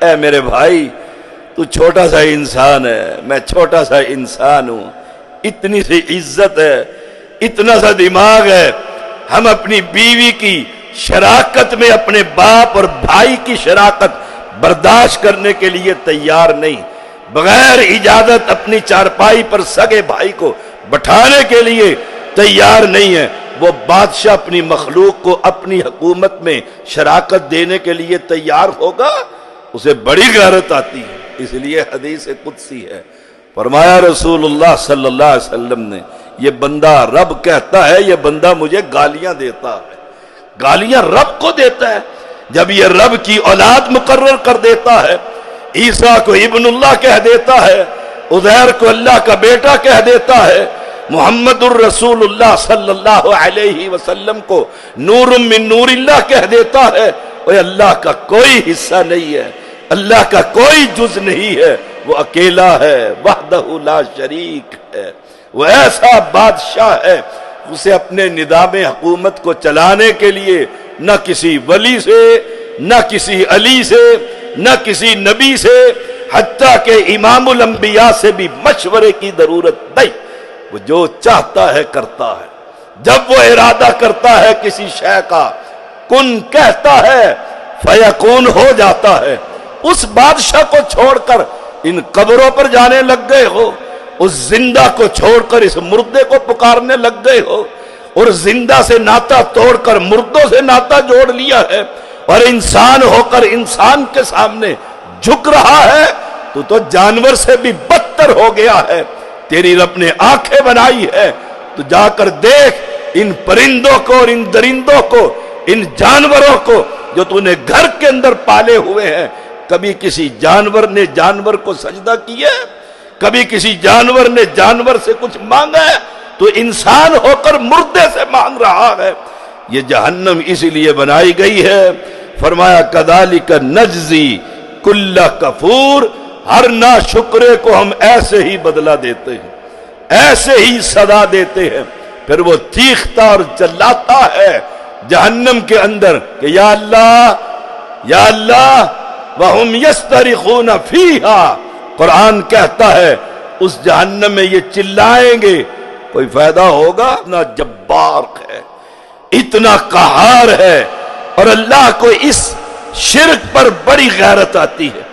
اے میرے بھائی تو چھوٹا سا انسان ہے، میں چھوٹا سا انسان ہوں، اتنی سی عزت ہے، اتنا سا دماغ ہے، ہم اپنی بیوی کی شراکت میں اپنے باپ اور بھائی کی شراکت برداشت کرنے کے لیے تیار نہیں، بغیر اجازت اپنی چارپائی پر سگے بھائی کو بٹھانے کے لیے تیار نہیں ہے۔ وہ بادشاہ اپنی مخلوق کو اپنی حکومت میں شراکت دینے کے لیے تیار ہوگا، اسے بڑی غیرت آتی ہے۔ اس لیے حدیث قدسی ہے، فرمایا رسول اللہ صلی اللہ علیہ وسلم نے، یہ بندہ رب کہتا ہے یہ بندہ مجھے گالیاں دیتا ہے، گالیاں رب کو دیتا ہے۔ جب یہ رب کی اولاد مقرر کر دیتا ہے، عیسیٰ کو ابن اللہ کہہ دیتا ہے، عزیر کو اللہ کا بیٹا کہہ دیتا ہے، محمد الرسول اللہ صلی اللہ علیہ وسلم کو نور من نور اللہ کہہ دیتا ہے، وہ اللہ کا کوئی حصہ نہیں ہے، اللہ کا کوئی جز نہیں ہے، وہ اکیلا ہے، وحدہ لا شریک ہے، وہ ایسا بادشاہ ہے، اسے اپنے نظام حکومت کو چلانے کے لیے نہ کسی ولی سے، نہ کسی علی سے، نہ کسی نبی سے، حتیٰ کہ امام الانبیاء سے بھی مشورے کی ضرورت نہیں، وہ جو چاہتا ہے کرتا ہے۔ جب وہ ارادہ کرتا ہے کسی شے کا، کن کہتا ہے فیکون ہو جاتا ہے۔ اس بادشاہ کو چھوڑ کر ان قبروں پر جانے لگ گئے ہو، اس زندہ کو چھوڑ کر اس مردے کو پکارنے لگ گئے ہو، اور زندہ سے ناتا توڑ کر مردوں سے ناتا جوڑ لیا ہے، اور انسان ہو کر انسان کے سامنے جھک رہا ہے، تو جانور سے بھی بدتر ہو گیا ہے۔ تیری رب نے آنکھیں بنائی ہے تو جا کر دیکھ ان پرندوں کو اور ان درندوں کو، ان جانوروں کو جو تو نے گھر کے اندر پالے ہوئے ہیں، کبھی کسی جانور نے جانور کو سجدہ کیا ہے؟ کبھی کسی جانور نے جانور سے کچھ مانگا ہے؟ تو انسان ہو کر مردے سے مانگ رہا ہے۔ یہ جہنم اسی لیے بنائی گئی ہے۔ فرمایا کذالک نجزی کل کفور، ہر ناشکرے کو ہم ایسے ہی بدلہ دیتے ہیں، ایسے ہی سزا دیتے ہیں۔ پھر وہ چیختا اور چلاتا ہے جہنم کے اندر کہ یا اللہ یا اللہ، وَهُمْ يَسْتَرِخُونَ فِيهَا، قرآن کہتا ہے اس جہنم میں یہ چلائیں گے، کوئی فائدہ ہوگا؟ اتنا جبار ہے، اتنا قہار ہے، اور اللہ کو اس شرک پر بڑی غیرت آتی ہے۔